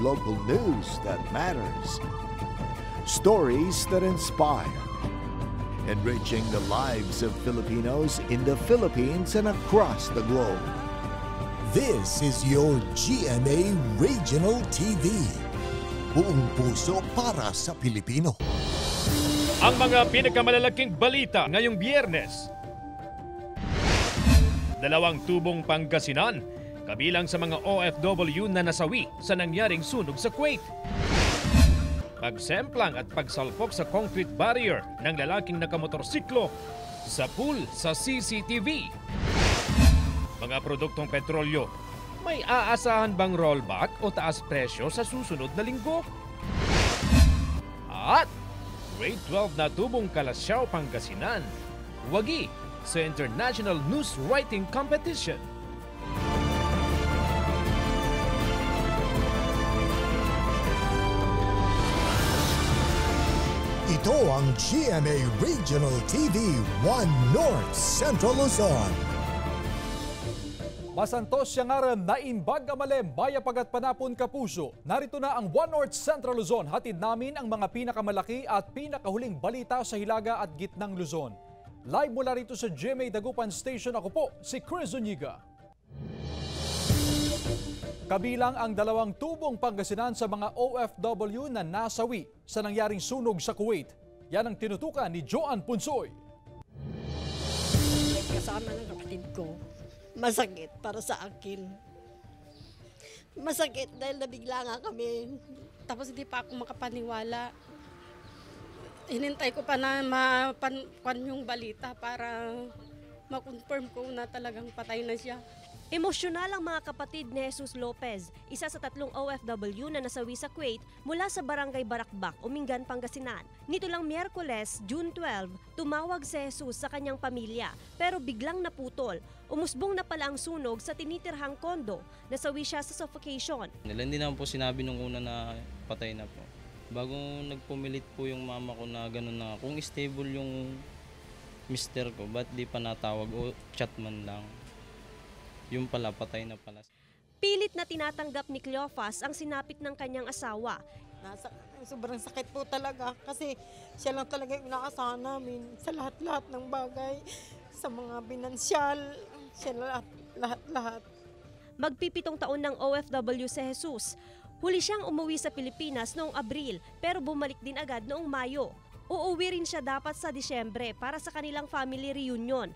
Local news that matters. Stories that inspire. Enriching the lives of Filipinos in the Philippines and across the globe. This is your GMA Regional TV. Buong puso para sa Pilipino. Ang mga pinakamalalaking balita ngayong Biyernes. Dalawang tubong Pangasinan, kabilang sa mga OFW na nasawi sa nangyaring sunog sa Kuwait. Pagsemplang at pagsalpok sa concrete barrier ng lalaking nakamotorsiklo sa pool sa CCTV. Mga produktong petrolyo, may aasahan bang rollback o taas presyo sa susunod na linggo? At grade 12 na tubong Kalasyaw, Pangasinan, wagi sa International News Writing Competition. Ito ang GMA Regional TV 1 North Central Luzon. Masantos siyang aram na imbag amalem, bayapagat panapon kapuso. Narito na ang 1 North Central Luzon. Hatid namin ang mga pinakamalaki at pinakahuling balita sa Hilaga at Gitnang Luzon. Live mula rito sa GMA Dagupan Station, ako po si Chris Zuniga. Kabilang ang dalawang tubong Pangasinan sa mga OFW na nasawi sa nangyaring sunog sa Kuwait. Yan ang tinutukan ni Joan Punsoy. Kasama ng kapatid ko. Masakit para sa akin. Masakit dahil nabigla nga kami. Tapos hindi pa ako makapaniwala. Hinintay ko pa na mapan yung balita para ma-confirm ko na talagang patay na siya. Emosyonal ang mga kapatid ni Jesus Lopez, isa sa 3 OFW na nasawi sa Kuwait mula sa Barangay Barakbak, Umingan, Pangasinan. Nito lang Miyerkules, June 12, tumawag si Jesus sa kanyang pamilya pero biglang naputol. Umusbong na pala ang sunog sa tinitirhang kondo. Nasawi siya sa suffocation. Hindi naman po sinabi nung una na patay na po. Bago nagpumilit po yung mama ko na gano'n na kung stable yung mister ko, ba't di pa natawag o chat man lang. Yung pala, patay na pala. Pilit na tinatanggap ni Cleophas ang sinapit ng kanyang asawa. Sobrang sakit po talaga kasi siya lang talaga yung inaasahan namin sa lahat-lahat ng bagay, sa mga binansyal, siya lahat-lahat. Magpipitong taon ng OFW si Jesus. Huli siyang umuwi sa Pilipinas noong Abril pero bumalik din agad noong Mayo. Uuwi rin siya dapat sa Disyembre para sa kanilang family reunion.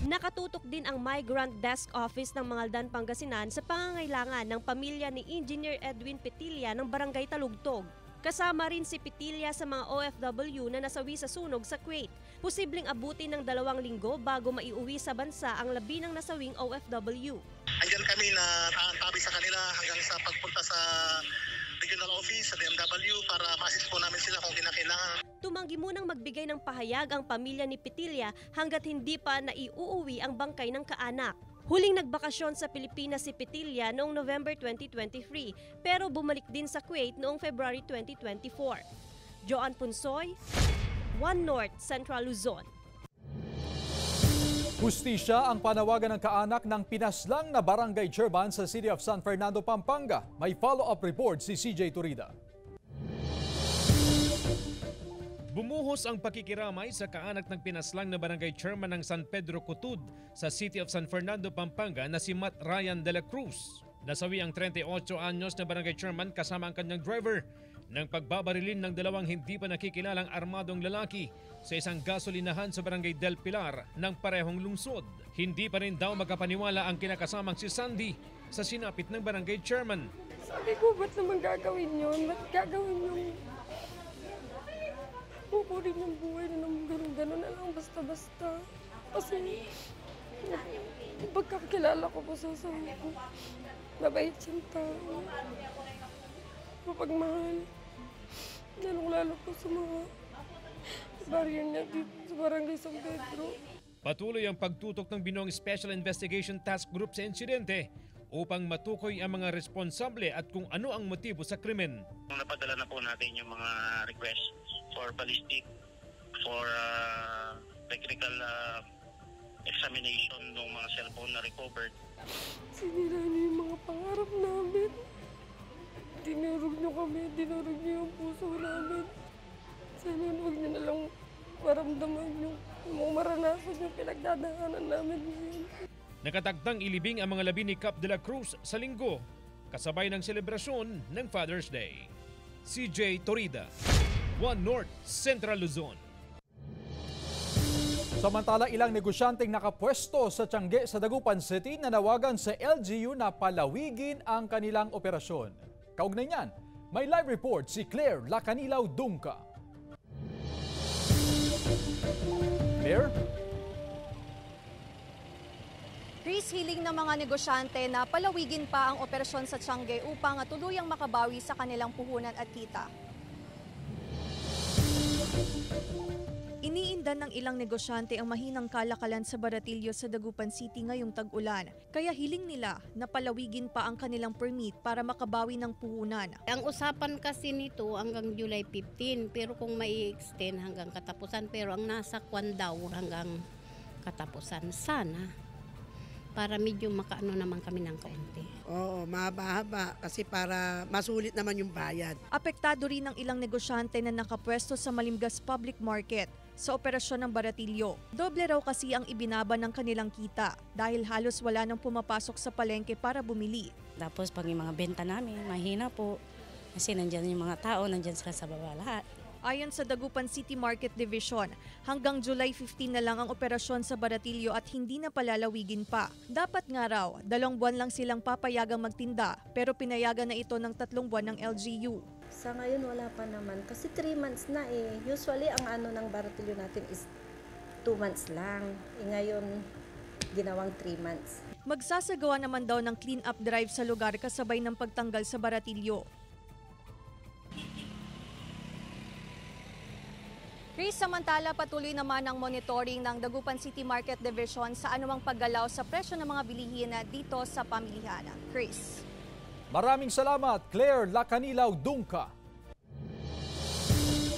Nakatutok din ang Migrant Desk Office ng Mangaldan, Pangasinan sa pangangailangan ng pamilya ni Engineer Edwin Petilla ng Barangay Talugtog. Kasama rin si Petilla sa mga OFW na nasawi sa sunog sa Kuwait. Posibleng abutin ng 2 linggo bago maiuwi sa bansa ang 11 nasawing OFW. Andiyan kami na tabi sa kanila hanggang sa pagpunta sa regional office sa DMW para ma-assist po namin sila kung kinakailangan. Tumanggi munang magbigay ng pahayag ang pamilya ni Petilla hanggat hindi pa naiuuwi ang bangkay ng kaanak. Huling nagbakasyon sa Pilipinas si Petilla noong November 2023 pero bumalik din sa Kuwait noong February 2024. Joan Punsoy, 1 North Central Luzon. Hustisya ang panawagan ng kaanak ng pinaslang na barangay chairman sa City of San Fernando, Pampanga. May follow-up report si CJ Turida. Bumuhos ang pakikiramay sa kaanak ng pinaslang na barangay chairman ng San Pedro Cutud sa City of San Fernando, Pampanga na si Matt Ryan de la Cruz. Nasawi ang 38 anyos na barangay chairman kasama ang kanyang driver ng pagbabarilin ng 2 hindi pa nakikilalang armadong lalaki sa isang gasolinahan sa Barangay Del Pilar ng parehong lungsod. Hindi pa rin daw makapaniwala ang kinakasamang si Sandy sa sinapit ng barangay chairman. Sabi ko, ba't naman gagawin yun? Ba't gagawin yung pupurin yung buhay na naman gano'n na lang basta-basta. Kasi pagkakilala ko po sa asawa ko, mabait siyang tao, mapagmahal. Lalo po sa mga barrier niya dito sa Barangay San Pedro. Patuloy ang pagtutok ng Binong Special Investigation Task Group sa insidente upang matukoy ang mga responsable at kung ano ang motibo sa krimen. Napadala na po natin yung mga request for ballistic, for technical examination ng mga cellphone na recovered. Sinira niyo yung mga pangarap namin. kami, dinurog niyo yung puso namin. Sana huwag niyo na lang maramdaman yung maranasan yung pinagdadaanan namin ngayon. Nakatagtang ilibing ang mga labi ni Cap de la Cruz sa linggo, kasabay ng selebrasyon ng Father's Day. CJ Torida, One North, Central Luzon. Samantala, ilang negosyanteng nakapwesto sa Tiangge sa Dagupan City nanawagan sa LGU na palawigin ang kanilang operasyon. Kaugnay niyan, may live report si Claire Lacanilaw Dungka. Claire? Chris, hiling ng mga negosyante na palawigin pa ang operasyon sa Tiangge upang tuluyang makabawi sa kanilang puhunan at kita. Iniindan ng ilang negosyante ang mahinang kalakalan sa Baratillo sa Dagupan City ngayong tag-ulan. Kaya hiling nila na palawigin pa ang kanilang permit para makabawi ng puhunan. Ang usapan kasi nito hanggang July 15, pero kung may extend hanggang katapusan, pero ang nasa kwan daw hanggang katapusan. Sana, para medyo makaano naman kami ng kaunti. Oo, mahaba-haba kasi para masulit naman yung bayad. Apektado rin ang ilang negosyante na nakapwesto sa Malimgas Public Market sa operasyon ng Baratillo. Doble raw kasi ang ibinaba ng kanilang kita dahil halos wala nang pumapasok sa palengke para bumili. Tapos pag yung mga benta namin, mahina po. Kasi nandyan yung mga tao, nandyan sila sa baba lahat. Ayon sa Dagupan City Market Division, hanggang July 15 na lang ang operasyon sa Baratillo at hindi na palalawigin pa. Dapat nga raw, 2 buwan lang silang papayagang magtinda pero pinayagan na ito ng 3 buwan ng LGU. Sa ngayon wala pa naman kasi 3 months na eh. Usually ang ano ng Baratillo natin is 2 months lang. Ngayon ginawang 3 months. Magsasagawa naman daw ng clean-up drive sa lugar kasabay ng pagtanggal sa Baratillo. Chris, samantala patuloy naman ang monitoring ng Dagupan City Market Division sa anumang paggalaw sa presyo ng mga bilihin dito sa pamilihan. Chris. Maraming salamat, Claire Lacanilaw Dungka.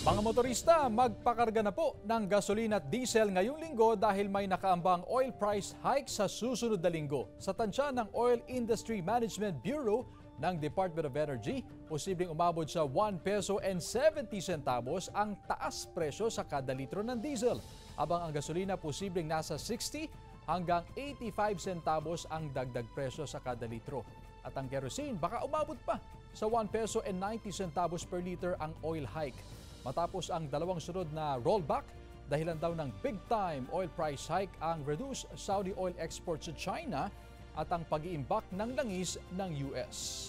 Mga motorista, magpakarga na po ng gasolina at diesel ngayong linggo dahil may nakaambang oil price hike sa susunod na linggo. Sa tansya ng Oil Industry Management Bureau ng Department of Energy, posibleng umabot sa 1 peso and 70 centavos ang taas presyo sa kada litro ng diesel. Habang ang gasolina posibleng nasa 60 hanggang 85 centavos ang dagdag presyo sa kada litro. At ang kerosene baka umabot pa sa 1 peso and 90 centavos per liter ang oil hike. Matapos ang 2 sunod na rollback, dahilan daw ng big-time oil price hike ang reduced Saudi oil exports sa China at ang pag-iimbak ng langis ng US.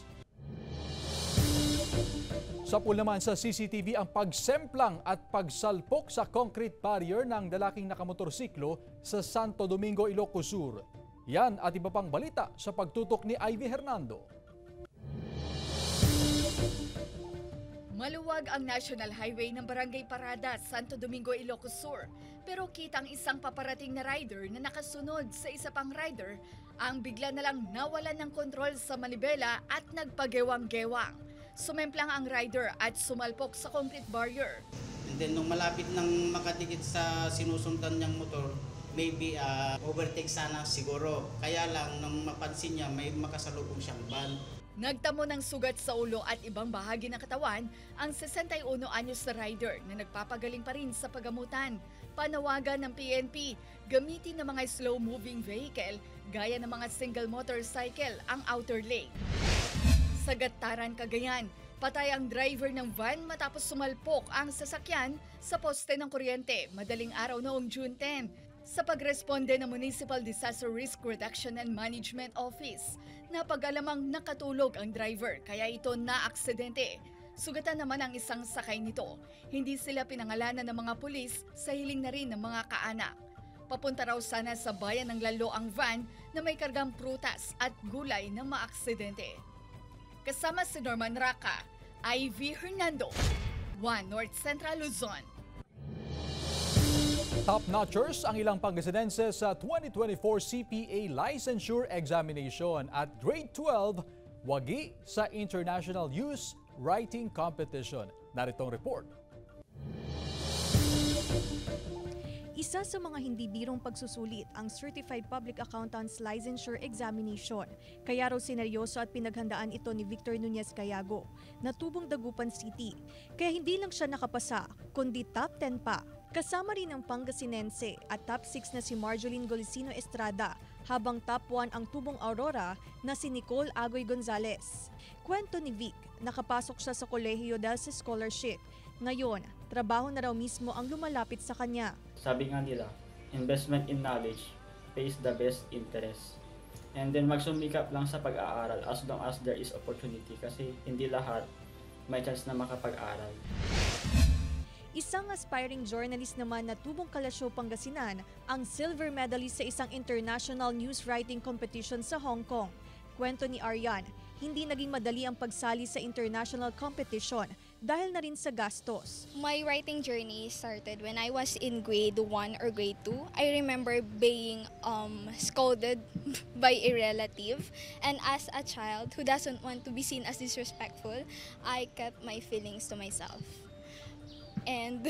Sa pool naman sa CCTV ang pagsemplang at pagsalpok sa concrete barrier ng lalaking nakamotorsiklo sa Santo Domingo, Ilocos Sur. Yan at iba pang balita sa pagtutok ni Ivy Hernando. Maluwag ang National Highway ng Barangay Parada, Santo Domingo, Ilocos Sur. Pero kitang isang paparating na rider na nakasunod sa isa pang rider ang bigla na lang nawalan ng kontrol sa manibela at nagpagewang-gewang. Sumemplang ang rider at sumalpok sa concrete barrier. And then nung malapit nang makadikit sa sinusundan niyang motor, maybe overtake sana siguro. Kaya lang nung mapansin niya may makasalubong siyang van. Nagtamo ng sugat sa ulo at ibang bahagi ng katawan ang 61 anyos na rider na nagpapagaling pa rin sa pagamutan. Panawagan ng PNP, gamitin ng mga slow-moving vehicle gaya ng mga single motorcycle ang outer lane. Sa Gataran, Cagayan, patay ang driver ng van matapos sumalpok ang sasakyan sa poste ng kuryente madaling araw noong June 10. Sa pagresponde ng Municipal Disaster Risk Reduction and Management Office, napag-alamang nakatulog ang driver kaya ito na-aksidente. Sugatan naman ang isang sakay nito. Hindi sila pinangalanan ng mga pulis sa hiling na rin ng mga kaanak. Papunta raw sana sa bayan ng Lalo ang van na may kargang prutas at gulay na maaksidente. Kasama si Norman Raca, Ivy Hernando, One North Central Luzon. Top-notchers ang ilang Pangasinense sa 2024 CPA Licensure Examination at Grade 12 wagi sa International Use Writing Competition. Narito ang report. Isa sa mga hindi birong pagsusulit ang Certified Public Accountant's Licensure Examination. Kaya raw sineryoso at pinaghandaan ito ni Victor Nunez Cayago na tubong Dagupan City. Kaya hindi lang siya nakapasa, kundi top 10 pa. Kasama rin ang Pangasinense at top 6 na si Marjoline Golisino Estrada, habang top 1 ang tubong Aurora na si Nicole Agoy Gonzalez. Kwento ni Vic, nakapasok siya sa kolehiyo dahil sa scholarship. Ngayon, trabaho na raw mismo ang lumalapit sa kanya. Sabi nga nila, investment in knowledge pays the best interest. And then magsumikap lang sa pag-aaral as long as there is opportunity kasi hindi lahat may chance na makapag-aral. Isang aspiring journalist naman na tubong Kalasyaw, Pangasinan, ang silver medalist sa isang international news writing competition sa Hong Kong. Kwento ni Arian, hindi naging madali ang pagsali sa international competition dahil na rin sa gastos. My writing journey started when I was in grade 1 or grade 2. I remember being scolded by a relative, and as a child who doesn't want to be seen as disrespectful, I kept my feelings to myself. And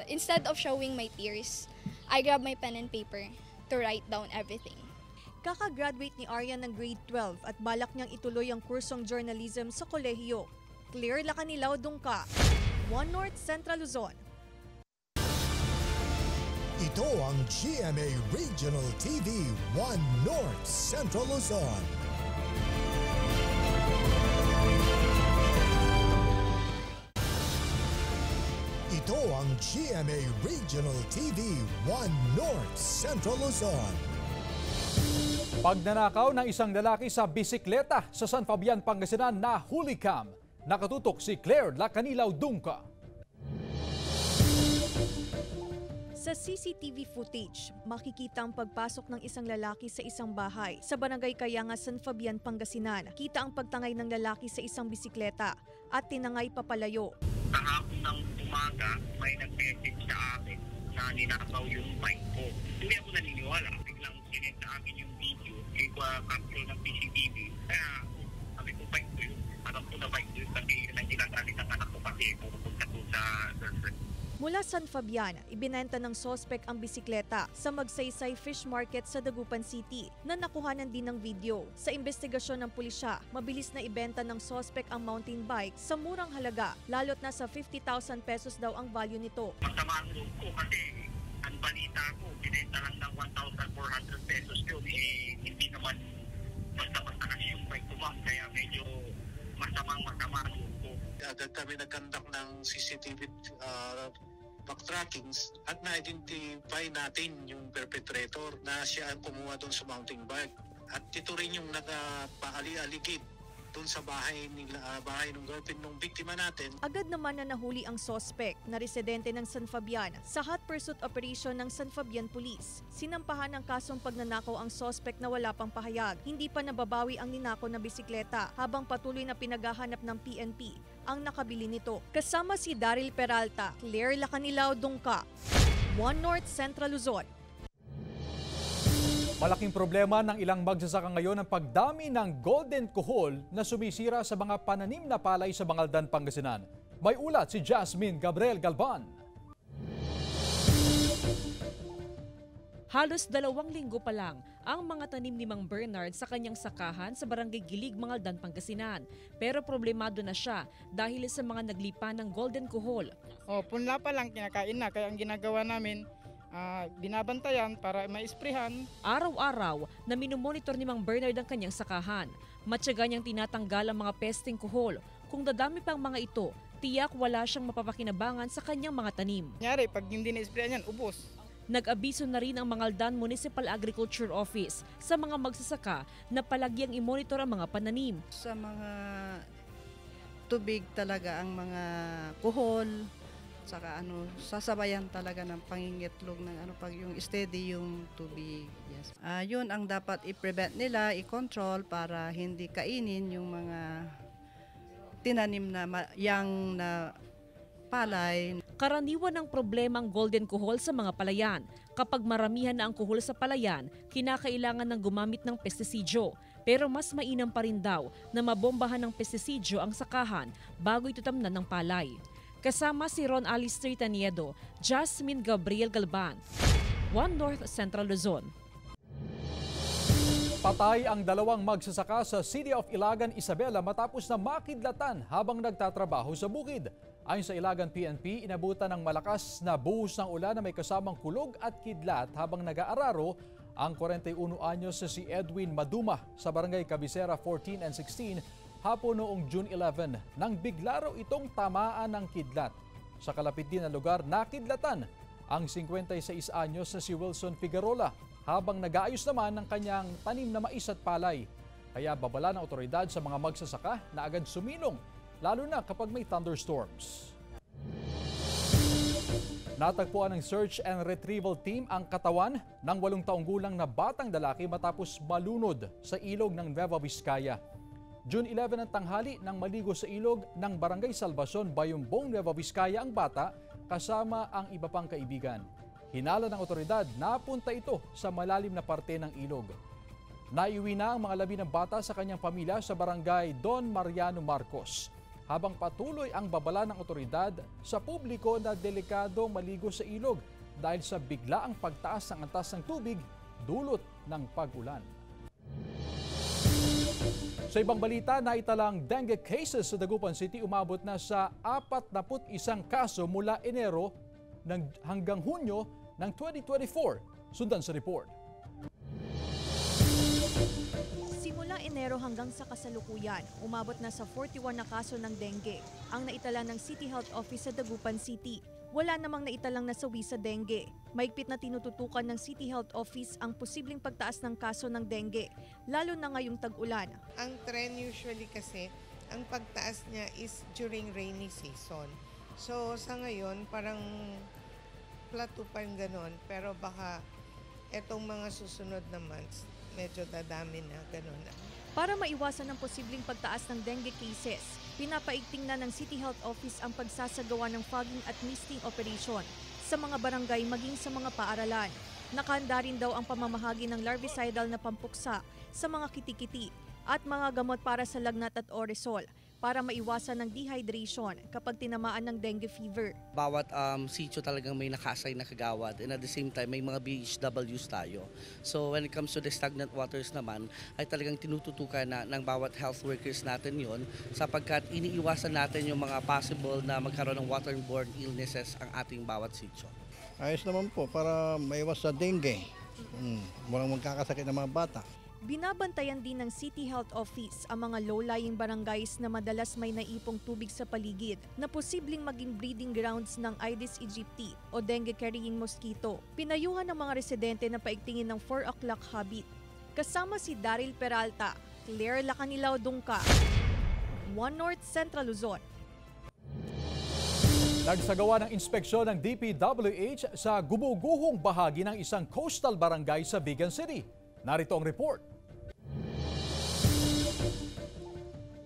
instead of showing my tears, I grabbed my pen and paper to write down everything. Kaka-graduate ni Arian ng grade 12 at balak niyang ituloy ang kursong journalism sa kolehiyo. Claire Lacanilaw, Dungka, One North Central Luzon. Ito ang GMA Regional TV One North Central Luzon. Ito ang GMA Regional TV One North Central Luzon. Pagnanakaw ng isang lalaki sa bisikleta sa San Fabian, Pangasinan na hulicam. Nakatutok si Claire Lacanilaw, Dungka. Sa CCTV footage, makikita ang pagpasok ng isang lalaki sa isang bahay sa Barangay Kayanga, San Fabian, Pangasinan. Kita ang pagtangay ng lalaki sa isang bisikleta at tinangay papalayo. Kahapon ng umaga, may nag-message sa akin na ninakaw yung bike ko. Hindi ako naniniwala. Biglang sinend sa akin yung video. Kaya ko capture ng CCTV. Kaya sabi ko bike ko yun. Alam ko na bike ko yun kasi nandilagali ng anak ko kasi pupunta ko sa girlfriend. Mula San Fabian, ibinenta ng sospek ang bisikleta sa Magsaysay Fish Market sa Dagupan City na nakuhanan din ng video. Sa investigasyon ng pulisya, mabilis na ibenta ng sospek ang mountain bike sa murang halaga, lalo't nasa 50,000 pesos daw ang value nito. Masama ang loob ko kasi ang balita ko, binenta lang ng 1,400 pesos yun. Hindi naman basta-basta kasi yung bike ko, ma'am. Kaya medyo masama ang loob ko. Agad kami nagkandak ng CCTV backtrackings at na-identify natin yung perpetrator na siya ang kumuha doon sa mountain bike. At ito rin yung nagpaali-aligid doon sa bahay ng girlfriend ng biktima natin. Agad naman na nahuli ang sospek na residente ng San Fabian sa hot pursuit operation ng San Fabian Police. Sinampahan ng kasong pagnanakaw ang sospek na wala pang pahayag. Hindi pa nababawi ang ninakaw na bisikleta habang patuloy na pinaghahanap ng PNP ang nakabili nito. Kasama si Daryl Peralta, Claire Lacanilaw, Dungka, One North Central Luzon. Malaking problema ng ilang magsasaka ngayon ang pagdami ng golden kuhol na sumisira sa mga pananim na palay sa Bangaldan, Pangasinan. May ulat si Jasmine Gabriel Galban. Halos 2 linggo pa lang ang mga tanim ni Mang Bernard sa kanyang sakahan sa Barangay Gilig, Bangaldan, Pangasinan. Pero problemado na siya dahil sa mga naglipa ng golden kuhol. Punla pa lang kinakain na, kaya ang ginagawa namin, binabantayan para maisprehan. Araw-araw na minomonitor ni Mang Bernard ang kanyang sakahan. Matyaga niyang tinatanggal ang mga pesting kuhol. Kung dadami pang mga ito, tiyak wala siyang mapapakinabangan sa kanyang mga tanim. Kunyari, pag hindi na-isprehan yan, ubos. Nag-abiso na rin ang Bangaldan Municipal Agriculture Office sa mga magsasaka na palagyang i-monitor ang mga pananim. Sa mga tubig talaga ang mga kuhol, saka sasabayan talaga ng pangingitlog ng pag yung steady yung tubig. Yes. Yun ang dapat i-prevent nila, i-control para hindi kainin yung mga tinanim na yang na palay. Karaniwan ang problema ang golden kuhol sa mga palayan. Kapag maramihan na ang kuhol sa palayan, kinakailangan ng gumamit ng pestisidyo. Pero mas mainam pa rin daw na mabombahan ng pestisidyo ang sakahan bago ito tamnan ng palay. Kasama si Ron Alistair Taniedo, Jasmine Gabriel Galban, 1 North Central Luzon. Patay ang dalawang magsasaka sa City of Ilagan, Isabela matapos na makidlatan habang nagtatrabaho sa bukid. Ayon sa Ilagan PNP, inabutan ng malakas na buhos ng ulan na may kasamang kulog at kidlat habang nag-aararo ang 41 anyos si Edwin Maduma sa barangay Cabecera 14 and 16 hapon noong June 11 nang bigla raw itong tamaan ng kidlat. Sa kalapit din na lugar, nakidlatan ang 56 anyos na si Wilson Figueroa habang nag-aayos naman ng kanyang tanim na mais at palay. Kaya babala ng otoridad sa mga magsasaka na agad sumilong, lalo na kapag may thunderstorms. Natagpuan ng search and retrieval team ang katawan ng 8 taong gulang na batang lalaki matapos malunod sa ilog ng Nueva Vizcaya. June 11 ng tanghali nang maligo sa ilog ng Barangay Salvacion, Bayumbong, Nueva Vizcaya ang bata kasama ang iba pang kaibigan. Hinala ng otoridad na napunta ito sa malalim na parte ng ilog. Naiuwi na ang mga labi ng bata sa kanyang pamilya sa Barangay Don Mariano Marcos. Habang patuloy ang babala ng otoridad sa publiko na delikado maligo sa ilog dahil sa biglaang pagtaas ng antas ng tubig dulot ng pag-ulan. Sa ibang balita, naitalang dengue cases sa Dagupan City umabot na sa 41 kaso mula Enero hanggang Hunyo ng 2024. Sundan sa report. Simula Enero hanggang sa kasalukuyan, umabot na sa 41 na kaso ng dengue ang naitala ng City Health Office sa Dagupan City. Wala namang naitalang nasawi sa dengue. Maigpit na tinututukan ng City Health Office ang posibleng pagtaas ng kaso ng dengue, lalo na ngayong tag-ulan. Ang trend usually kasi, ang pagtaas niya is during rainy season. So sa ngayon, parang plateau pa yung ganon, pero baka etong mga susunod na months, medyo dadami na ganon na. Para maiwasan ang posibleng pagtaas ng dengue cases, pinapaigting na ng City Health Office ang pagsasagawa ng fogging at misting operation sa mga barangay maging sa mga paaralan. Nakahanda rin daw ang pamamahagi ng larvicidal na pampuksa sa mga kitikiti at mga gamot para sa lagnat at oresol para maiwasan ng dehydration kapag tinamaan ng dengue fever. Bawat sitio talagang may naka-assign na kagawad, and at the same time may mga BHWs tayo. So when it comes to the stagnant waters naman, ay talagang tinututukan na ng bawat health workers natin yon sapagkat iniiwasan natin yung mga possible na magkaroon ng waterborne illnesses ang ating bawat sitio. Ayos naman po para maiwas sa dengue. Walang magkakasakit ng mga bata. Binabantayan din ng City Health Office ang mga low-lying barangays na madalas may naipong tubig sa paligid na posibleng maging breeding grounds ng Aedes aegypti o dengue-carrying mosquito. Pinayuhan ng mga residente na paigtingin ng 4 o'clock habit. Kasama si Daryl Peralta, Claire Lacanilao Dungka, 1 North Central Luzon. Nagsagawa ng inspeksyon ng DPWH sa gumuguhong bahagi ng isang coastal barangay sa Vigan City. Narito ang report.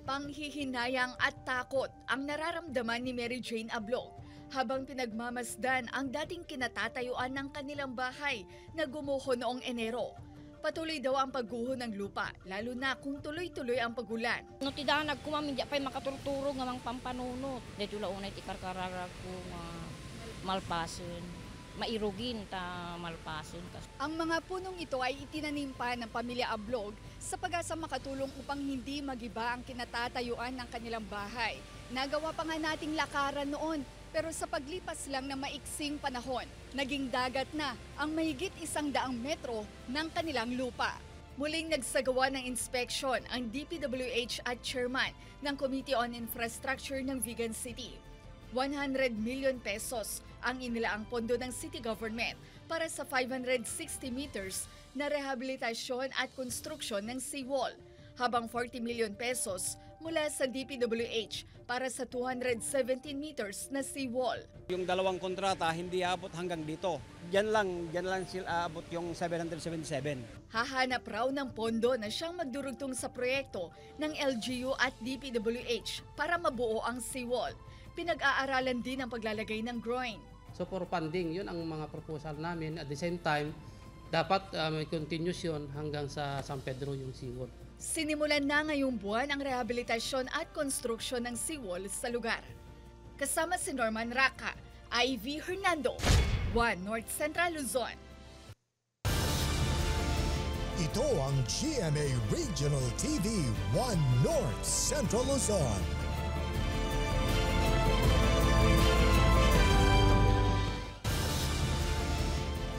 Panghihinayang at takot ang nararamdaman ni Mary Jane Ablog habang pinagmamasdan ang dating kinatatayuan ng kanilang bahay na gumuho noong Enero. Patuloy daw ang pagguho ng lupa, lalo na kung tuloy-tuloy ang pagulan. No tidak nagkumamin di pay makaturturo nga mang pampanunot. Dito launay ti karkarara ko malpasin. Mairugin ta malpasin. Ang mga punong ito ay itinanim pa ng pamilya Ablog sa pag-asa makatulong upang hindi magiba ang kinatatayuan ng kanilang bahay. Nagawa pa nga nating lakaran noon, pero sa paglipas lang ng maiksing panahon, naging dagat na ang mahigit 100 metro ng kanilang lupa. Muling nagsagawa ng inspeksyon ang DPWH at chairman ng Committee on Infrastructure ng Vigan City. 100 million pesos ang inilaang pondo ng city government para sa 560 meters na rehabilitasyon at konstruksyon ng seawall, habang 40 million pesos mula sa DPWH para sa 217 meters na seawall. Yung dalawang kontrata hindi abot hanggang dito. Diyan lang sila abot yung 777. Hahanap raw ng pondo na siyang magdurugtong sa proyekto ng LGU at DPWH para mabuo ang seawall. Pinag-aaralan din ang paglalagay ng groin. So for funding, yun ang mga proposal namin. At the same time, dapat may continuation hanggang sa San Pedro yung seawall. Sinimulan na ngayong buwan ang rehabilitasyon at konstruksyon ng seawall sa lugar. Kasama si Norman Raca, Ivy Hernando, 1 North Central Luzon. Ito ang GMA Regional TV 1 North Central Luzon.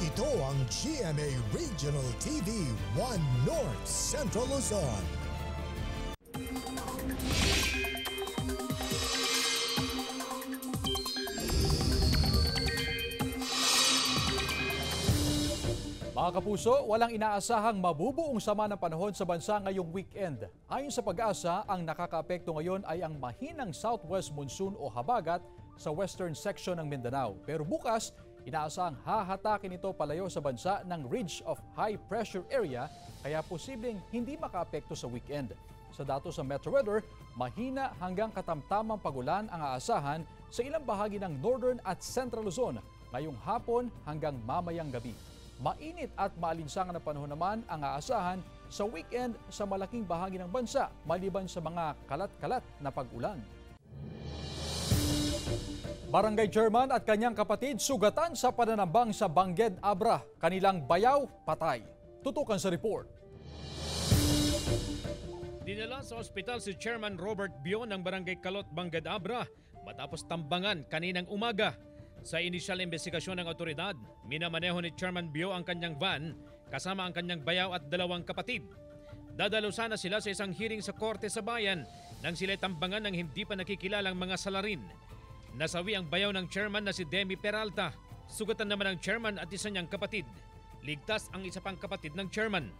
Ito ang GMA Regional TV 1 North Central Luzon. Mga kapuso, walang inaasahang mabubuong sama ng panahon sa bansa ngayong weekend. Ayon sa Pag-asa, ang nakakaapekto ngayon ay ang mahinang southwest monsoon o habagat sa western section ng Mindanao. Pero bukas, inaasahang hahatakin ito palayo sa bansa ng ridge of high pressure area, kaya posibleng hindi makaapekto sa weekend. Sa datos sa Metro Weather, mahina hanggang katamtamang pagulan ang aasahan sa ilang bahagi ng northern at central Luzon ngayong hapon hanggang mamayang gabi. Mainit at maalinsangan na panahon naman ang aasahan sa weekend sa malaking bahagi ng bansa maliban sa mga kalat-kalat na pag-ulan. Barangay chairman at kanyang kapatid sugatan sa pananambang sa Bangged Abra. Kanilang bayaw, patay. Tutukan sa report. Dinala sa ospital si Chairman Robert Bio ng Barangay Kalot, Bangged Abra matapos tambangan kaninang umaga. Sa inisyal investigasyon ng otoridad, minamaneho ni Chairman Bio ang kanyang van kasama ang kanyang bayaw at 2 kapatid. Dadalo sana sila sa isang hearing sa korte sa bayan nang sila tambangan ng hindi pa nakikilalang mga salarin. Nasawi ang bayaw ng chairman na si Demi Peralta. Sugatan naman ang chairman at isa niyang kapatid. Ligtas ang isa pang kapatid ng chairman.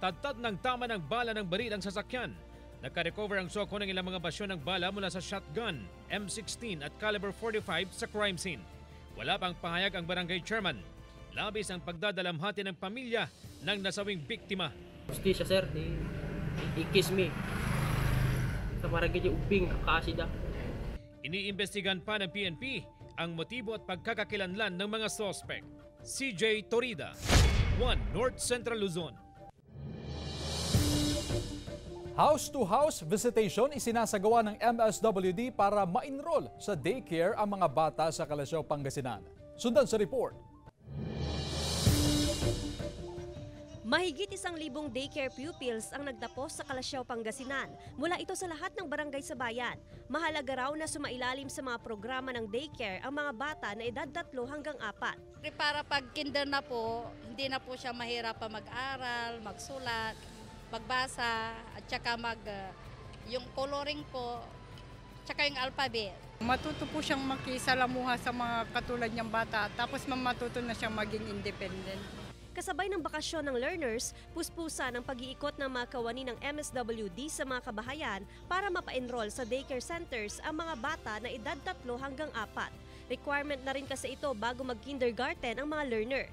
Tadtad ng tama ng bala ng baril ang sasakyan. Nagka-recover ang soko ng ilang mga basyo ng bala mula sa shotgun, M16 at caliber 45 sa crime scene. Wala pang pahayag ang barangay chairman. Labis ang pagdadalamhati ng pamilya ng nasawing biktima. Justisya sir, i-kiss me. Sa barangay ubing kakasida. Iniimbestigan pa ng PNP ang motibo at pagkakakilanlan ng mga suspect. CJ Torida, 1 North Central Luzon. House-to-house visitation isinasagawa ng MSWD para ma-enroll sa daycare ang mga bata sa Calasiao, Pangasinan. Sundan sa report. Mahigit 1,000 daycare pupils ang nagtapos sa Calasiao, Pangasinan. Mula ito sa lahat ng barangay sa bayan. Mahalaga raw na sumailalim sa mga programa ng daycare ang mga bata na edad 3 hanggang 4. Para pag kinder na po, hindi na po siya mahirap pa mag-aral, magsulat, magbasa, at saka yung coloring po, tsaka yung alphabet. Matuto po siyang makisalamuha sa mga katulad niyang bata, tapos matuto na siyang maging independent. Kasabay ng bakasyon ng learners, puspusan ang pag-iikot ng mga kawani ng MSWD sa mga kabahayan para mapa-enroll sa daycare centers ang mga bata na edad 3 hanggang 4. Requirement na rin kasi ito bago mag-kindergarten ang mga learner.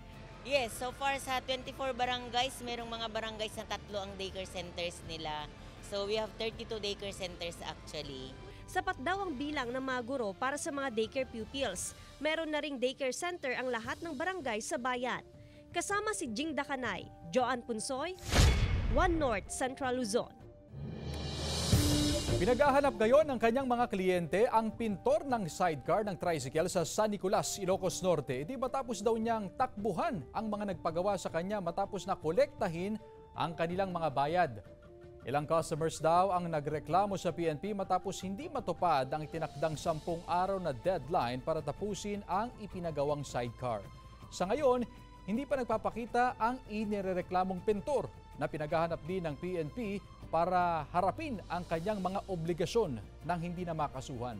Yes, so far sa 24 barangays, merong mga barangays na 3 ang daycare centers nila. So we have 32 daycare centers actually. Sapat daw ang bilang ng mga guro para sa mga daycare pupils. Meron na ring daycare center ang lahat ng barangay sa bayan. Kasama si Jing Dakanay, Joan Punsoy, 1 North Central Luzon. Pinaghahanap ngayon ng kanyang mga kliyente ang pintor ng sidecar ng tricycle sa San Nicolas, Ilocos Norte. Di matapos daw niyang takbuhan ang mga nagpagawa sa kanya matapos na kolektahin ang kanilang mga bayad. Ilang customers daw ang nagreklamo sa PNP matapos hindi matupad ang itinakdang 10 araw na deadline para tapusin ang ipinagawang sidecar. Sa ngayon, hindi pa nagpapakita ang inirereklamong pintor na pinaghahanap din ng PNP para harapin ang kanyang mga obligasyon nang hindi na makasuhan.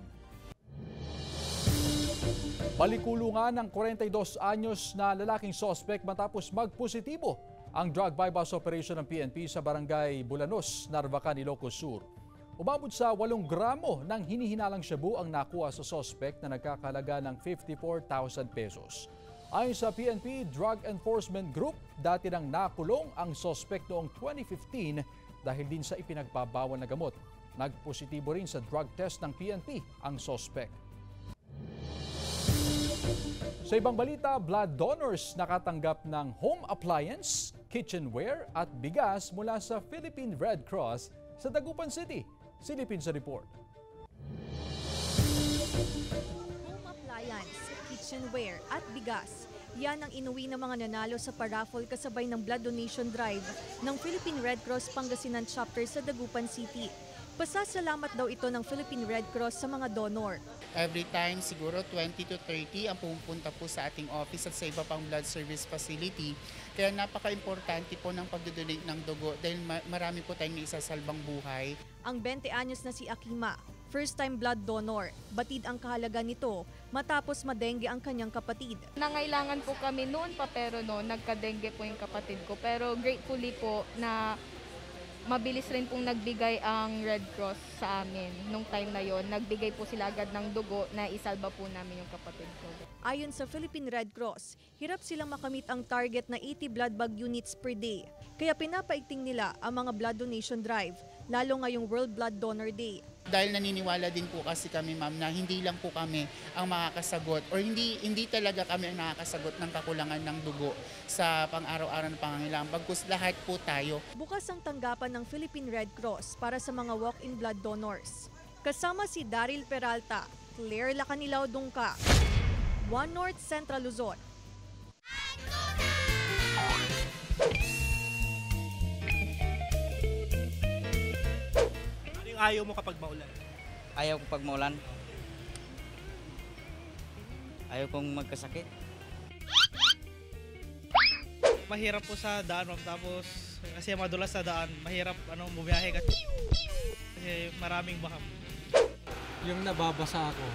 Balikulungan ng 42 anyos na lalaking suspect matapos magpositibo ang drug bypass operation ng PNP sa barangay Bulanos, Narvacan, Ilocos Sur. Umabot sa 8 gramo ng hinihinalang shabu ang nakuha sa suspect na nagkakalaga ng 54,000 pesos. Ayon sa PNP Drug Enforcement Group, dati nang nakulong ang suspect noong 2015 dahil din sa ipinagbabawal na gamot. Nagpositibo rin sa drug test ng PNP ang suspect. Sa ibang balita, blood donors nakatanggap ng home appliance kitchenware at bigas mula sa Philippine Red Cross sa Dagupan City. Silipin sa report. Home appliance, kitchenware at bigas. Yan ang inuwi ng mga nanalo sa paraffle kasabay ng blood donation drive ng Philippine Red Cross Pangasinan Chapter sa Dagupan City. Pasasalamat daw ito ng Philippine Red Cross sa mga donor. Every time siguro 20 to 30 ang pumupunta po sa ating office at sa iba pang blood service facility. Kaya napaka-importante po ng pagdodonate ng dugo dahil marami po tayong naisasalbang buhay. Ang 20 anyos na si Akima, first-time blood donor. Batid ang kahalaga nito matapos madengge ang kanyang kapatid. Nangailangan po kami noon pa pero nagka-dengue po yung kapatid ko. Pero gratefully po na mabilis rin pong nagbigay ang Red Cross sa amin nung time na yon. Nagbigay po sila agad ng dugo na isalba po namin yung kapatid ko. Ayon sa Philippine Red Cross, hirap silang makamit ang target na 80 blood bag units per day. Kaya pinapaigting nila ang mga blood donation drive, lalo ngayong World Blood Donor Day. Dahil naniniwala din po kasi kami ma'am na hindi lang po kami ang makakasagot or hindi talaga kami ang nakakasagot ng kakulangan ng dugo sa pang-araw-araw na pangangailangan. Bagkus lahat po tayo. Bukas ang tanggapan ng Philippine Red Cross para sa mga walk-in blood donors. Kasama si Daryl Peralta, Claire Lacanilao Dungka, One North Central Luzon. Ayaw mo kapag maulan? Ayaw ko pag maulan. Ayaw kong magkasakit. Mahirap po sa daan, ma'am. Tapos kasi madulas sa daan, mahirap bumiyahe kasi maraming baham. Yung nababasa ako.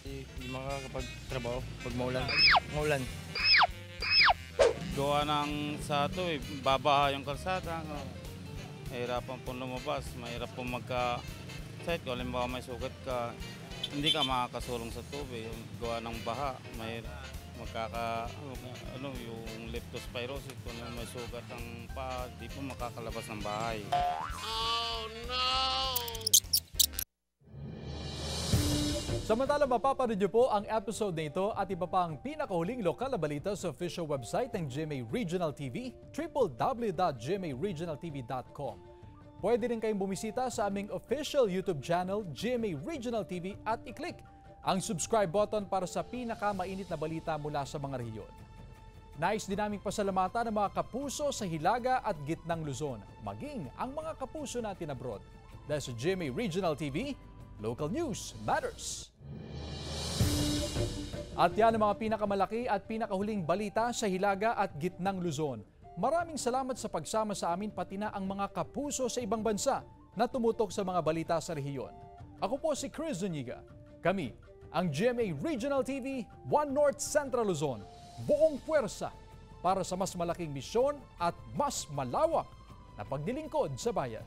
Hindi makakapagtrabaho pag maulan. Maulan. Gawa ng sa ito, babaha yung kalsada. Mahirapan po lumabas, mahirap po magka-site. Kung halimbawa may sugat ka, hindi ka makakasulong sa tubig. Gawa ng baha, yung leptospirosis, kung may sugat ang paa, di po makakalabas ng bahay. Oh no! Samantala, mapapanood niyo po ang episode na ito at iba pang pinakahuling lokal na balita sa official website ng GMA Regional TV, www.gmaregionaltv.com. Pwede rin kayong bumisita sa aming official YouTube channel, GMA Regional TV, at i-click ang subscribe button para sa pinakamainit na balita mula sa mga rehiyon. Nais din naming pasalamatan ng mga kapuso sa Hilaga at Gitnang Luzon, maging ang mga kapuso natin abroad. Dahil sa GMA Regional TV, local news matters. At yan ang mga pinakamalaki at pinakahuling balita sa Hilaga at Gitnang Luzon. Maraming salamat sa pagsama sa amin pati na ang mga kapuso sa ibang bansa na tumutok sa mga balita sa rehiyon. Ako po si Chris Zuniga. Kami ang GMA Regional TV, One North Central Luzon. Buong puwersa para sa mas malaking misyon at mas malawak na paglilingkod sa bayan.